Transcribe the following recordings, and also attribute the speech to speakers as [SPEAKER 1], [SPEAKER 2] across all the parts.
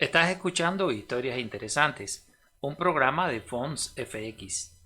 [SPEAKER 1] Estás escuchando Historias Interesantes, un programa de Fonts FX.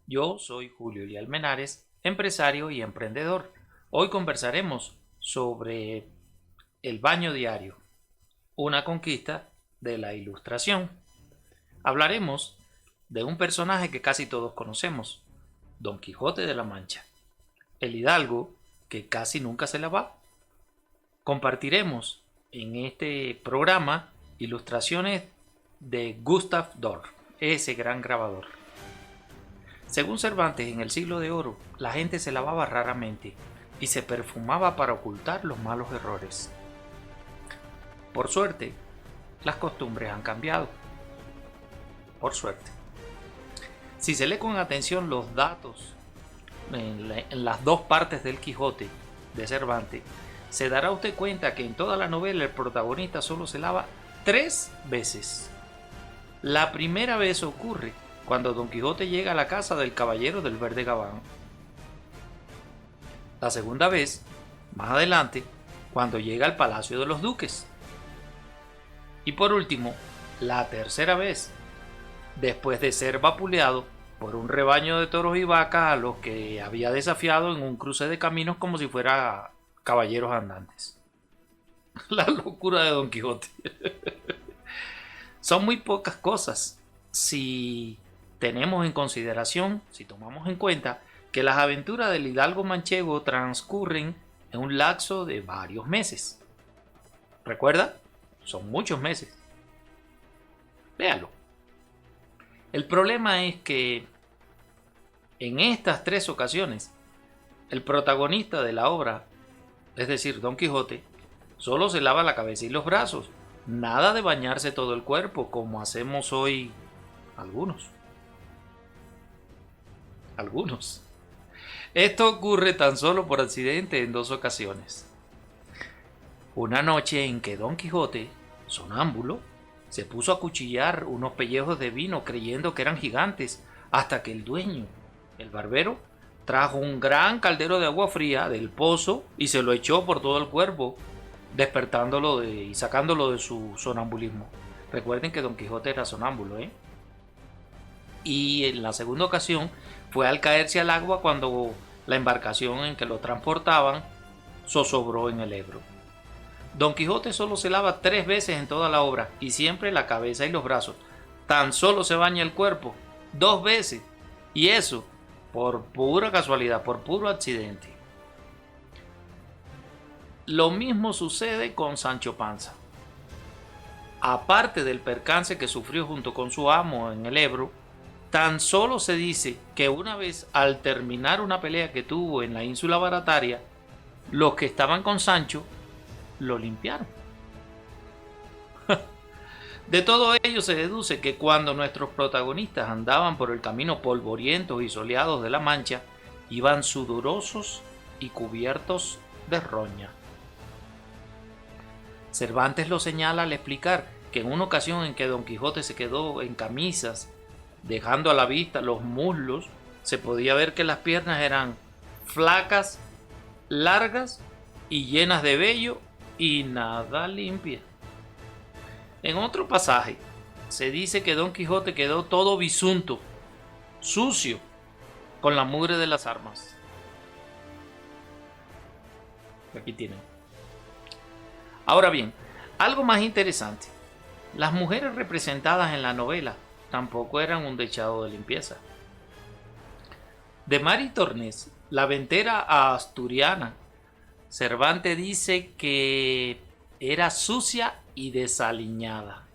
[SPEAKER 1] Yo soy Julio Lial Menares, empresario y emprendedor. Hoy conversaremos sobre el baño diario, una conquista de la Ilustración. Hablaremos de un personaje que casi todos conocemos, Don Quijote de la Mancha, el hidalgo que casi nunca se la va. Compartiremos en este programa ilustraciones de Gustav Dorf, ese gran grabador. Según Cervantes, en el siglo de oro, la gente se lavaba raramente y se perfumaba para ocultar los malos errores. Por suerte, las costumbres han cambiado. Por suerte. Si se lee con atención los datos en las dos partes del Quijote de Cervantes, se dará usted cuenta que en toda la novela el protagonista solo se lava 3 veces. La primera vez ocurre cuando Don Quijote llega a la casa del caballero del verde gabán. La segunda vez, más adelante, cuando llega al palacio de los duques. Y por último, la tercera vez, después de ser vapuleado por un rebaño de toros y vacas a los que había desafiado en un cruce de caminos como si fuera caballeros andantes. La locura de Don Quijote. Son muy pocas cosas si tenemos en consideración, si tomamos en cuenta que las aventuras del hidalgo manchego transcurren en un lapso de varios meses. ¿Recuerda? Son muchos meses. Véalo. El problema es que en estas 3 ocasiones, el protagonista de la obra, es decir, Don Quijote, solo se lava la cabeza y los brazos. Nada de bañarse todo el cuerpo como hacemos hoy algunos. Algunos. Esto ocurre tan solo por accidente en 2 ocasiones. Una noche en que Don Quijote, sonámbulo, se puso a cuchillar unos pellejos de vino creyendo que eran gigantes, hasta que el dueño, el barbero, trajo un gran caldero de agua fría del pozo y se lo echó por todo el cuerpo, despertándolo y sacándolo de su sonambulismo. Recuerden que Don Quijote era sonámbulo, Y en la segunda ocasión fue al caerse al agua cuando la embarcación en que lo transportaban zozobró en el Ebro. Don Quijote solo se lava 3 veces en toda la obra y siempre la cabeza y los brazos. Tan solo se baña el cuerpo 2 veces, y eso por pura casualidad, por puro accidente. Lo mismo sucede con Sancho Panza. Aparte del percance que sufrió junto con su amo en el Ebro, tan solo se dice que una vez al terminar una pelea que tuvo en la ínsula Barataria, los que estaban con Sancho lo limpiaron. De todo ello se deduce que cuando nuestros protagonistas andaban por el camino polvorientos y soleados de la Mancha, iban sudorosos y cubiertos de roña. Cervantes lo señala al explicar que en una ocasión en que Don Quijote se quedó en camisas, dejando a la vista los muslos, se podía ver que las piernas eran flacas, largas y llenas de vello y nada limpias. En otro pasaje se dice que Don Quijote quedó todo bisunto, sucio, con la mugre de las armas. Aquí tienen. Ahora bien, algo más interesante. Las mujeres representadas en la novela tampoco eran un dechado de limpieza. De Mari Tornés, la ventera asturiana, Cervantes dice que era sucia y desaliñada.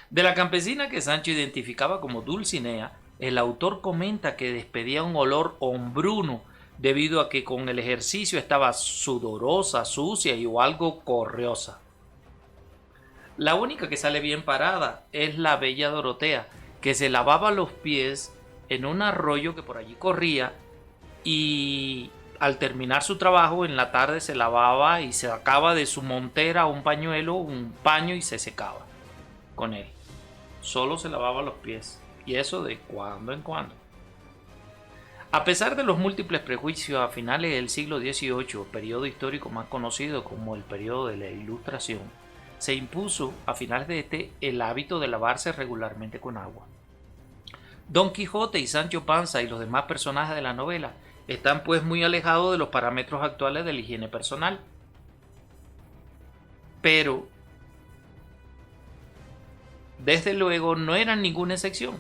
[SPEAKER 1] De la campesina que Sancho identificaba como Dulcinea, el autor comenta que despedía un olor hombruno debido a que con el ejercicio estaba sudorosa, sucia y o algo correosa. La única que sale bien parada es la bella Dorotea, que se lavaba los pies en un arroyo que por allí corría y al terminar su trabajo en la tarde se lavaba y se sacaba de su montera un pañuelo, un paño y se secaba con él. Solo se lavaba los pies, y eso de cuando en cuando. A pesar de los múltiples prejuicios a finales del siglo XVIII, periodo histórico más conocido como el periodo de la Ilustración, se impuso a finales de este el hábito de lavarse regularmente con agua. Don Quijote y Sancho Panza y los demás personajes de la novela están pues muy alejados de los parámetros actuales de la higiene personal. Pero, desde luego, no eran ninguna excepción.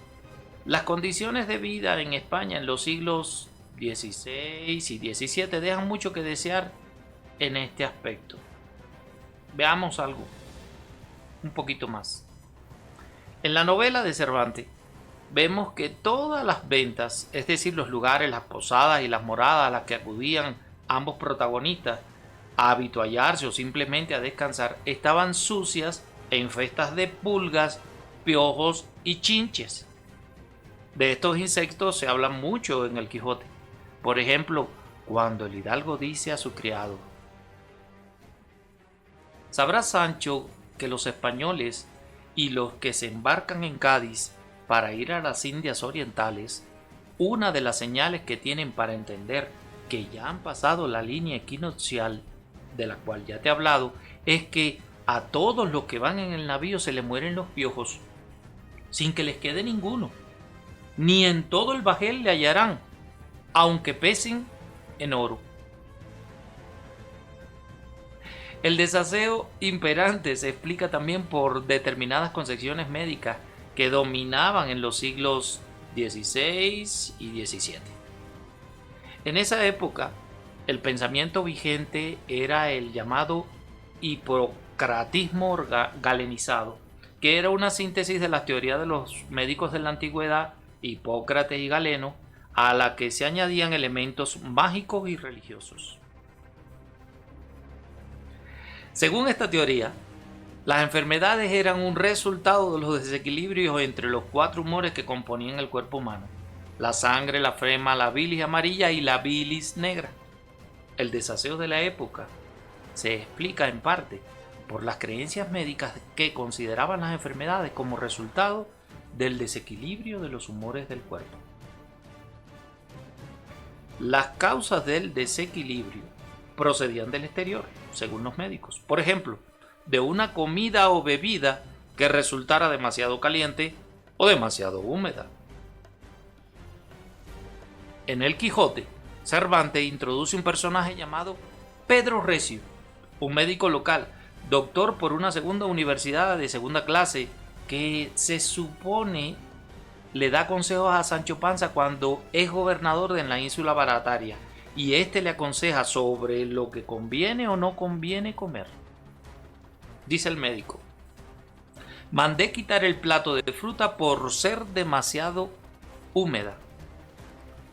[SPEAKER 1] Las condiciones de vida en España en los siglos XVI y XVII dejan mucho que desear en este aspecto. Veamos algo un poquito más. En la novela de Cervantes vemos que todas las ventas, es decir, los lugares, las posadas y las moradas a las que acudían ambos protagonistas a habituallarse o simplemente a descansar, estaban sucias e infestas de pulgas, piojos y chinches. De estos insectos se habla mucho en el Quijote. Por ejemplo, cuando el hidalgo dice a su criado: sabrá Sancho que los españoles y los que se embarcan en Cádiz para ir a las Indias Orientales, una de las señales que tienen para entender que ya han pasado la línea equinoccial, de la cual ya te he hablado, es que a todos los que van en el navío se les mueren los piojos, sin que les quede ninguno. Ni en todo el bajel le hallarán, aunque pesen en oro. El desaseo imperante se explica también por determinadas concepciones médicas que dominaban en los siglos XVI y XVII. En esa época, el pensamiento vigente era el llamado hipocratismo galenizado, que era una síntesis de las teorías de los médicos de la antigüedad, Hipócrates y Galeno, a la que se añadían elementos mágicos y religiosos. Según esta teoría, las enfermedades eran un resultado de los desequilibrios entre los 4 humores que componían el cuerpo humano: la sangre, la flema, la bilis amarilla y la bilis negra. El desaseo de la época se explica en parte por las creencias médicas que consideraban las enfermedades como resultado del desequilibrio de los humores del cuerpo. Las causas del desequilibrio procedían del exterior, según los médicos. Por ejemplo, de una comida o bebida que resultara demasiado caliente o demasiado húmeda. En el Quijote, Cervantes introduce un personaje llamado Pedro Recio, un médico local, doctor por una segunda universidad de segunda clase, que se supone le da consejos a Sancho Panza cuando es gobernador de la ínsula Barataria, y éste le aconseja sobre lo que conviene o no conviene comer. Dice el médico: mandé quitar el plato de fruta por ser demasiado húmeda,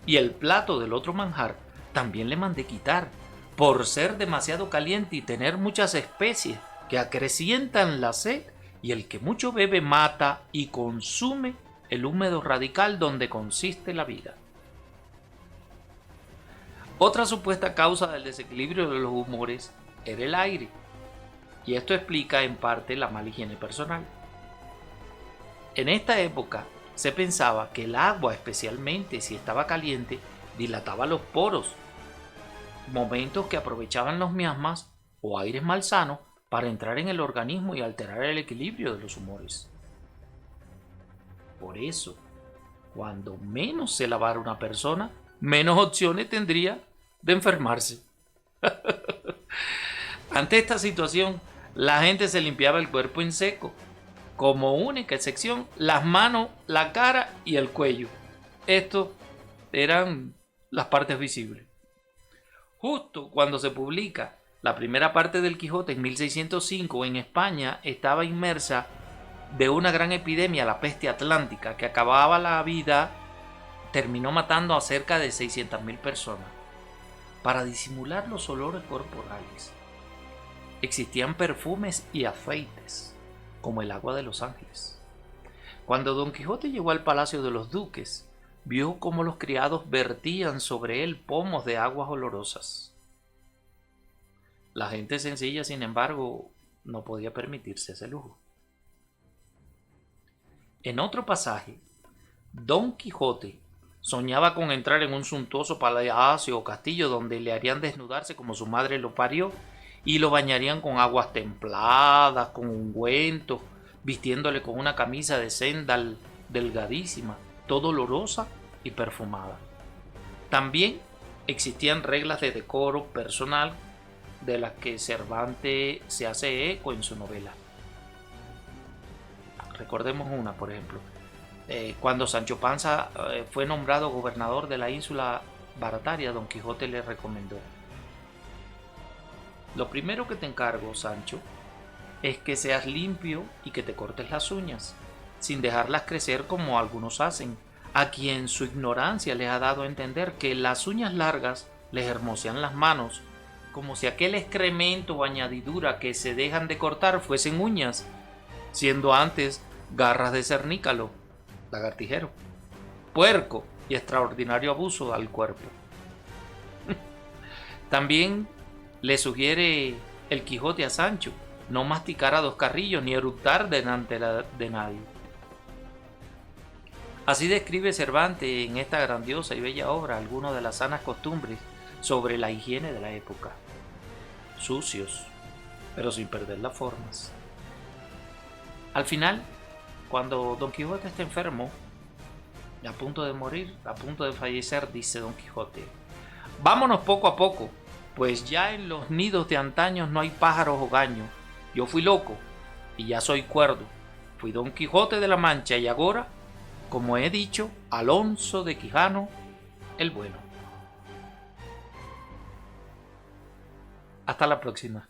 [SPEAKER 1] y el plato del otro manjar también le mandé quitar por ser demasiado caliente y tener muchas especies que acrecientan la sed, y el que mucho bebe mata y consume el húmedo radical donde consiste la vida. Otra supuesta causa del desequilibrio de los humores era el aire, y esto explica en parte la mala higiene personal. En esta época se pensaba que el agua, especialmente si estaba caliente, dilataba los poros, momentos que aprovechaban los miasmas o aires malsanos para entrar en el organismo y alterar el equilibrio de los humores. Por eso, cuando menos se lavara una persona, menos opciones tendría de enfermarse. Ante esta situación, la gente se limpiaba el cuerpo en seco, como única excepción las manos, la cara y el cuello. Estos eran las partes visibles. Justo cuando se publica la primera parte del Quijote en 1605, en España estaba inmersa de una gran epidemia, la peste atlántica, que acababa la vida, terminó matando a cerca de 600.000 personas. Para disimular los olores corporales, existían perfumes y aceites, como el agua de los ángeles. Cuando Don Quijote llegó al palacio de los duques, vio cómo los criados vertían sobre él pomos de aguas olorosas. La gente sencilla, sin embargo, no podía permitirse ese lujo. En otro pasaje, Don Quijote soñaba con entrar en un suntuoso palacio o castillo donde le harían desnudarse como su madre lo parió, y lo bañarían con aguas templadas, con ungüentos, vistiéndole con una camisa de seda delgadísima, todo olorosa y perfumada. También existían reglas de decoro personal de las que Cervantes se hace eco en su novela. Recordemos una, por ejemplo. Cuando Sancho Panza fue nombrado gobernador de la ínsula Barataria, Don Quijote le recomendó: lo primero que te encargo, Sancho, es que seas limpio y que te cortes las uñas, sin dejarlas crecer como algunos hacen, a quien su ignorancia les ha dado a entender que las uñas largas les hermosean las manos, como si aquel excremento o añadidura que se dejan de cortar fuesen uñas, siendo antes garras de cernícalo, lagartijero, puerco y extraordinario abuso al cuerpo. También le sugiere el Quijote a Sancho no masticar a dos carrillos ni eructar delante de nadie. Así describe Cervantes en esta grandiosa y bella obra algunas de las sanas costumbres sobre la higiene de la época. Sucios, pero sin perder las formas. Al final, cuando Don Quijote está enfermo, a punto de morir, a punto de fallecer, dice Don Quijote: vámonos poco a poco, pues ya en los nidos de antaño no hay pájaros o gaños. Yo fui loco y ya soy cuerdo. Fui Don Quijote de la Mancha y ahora, como he dicho, Alonso de Quijano el Bueno. Hasta la próxima.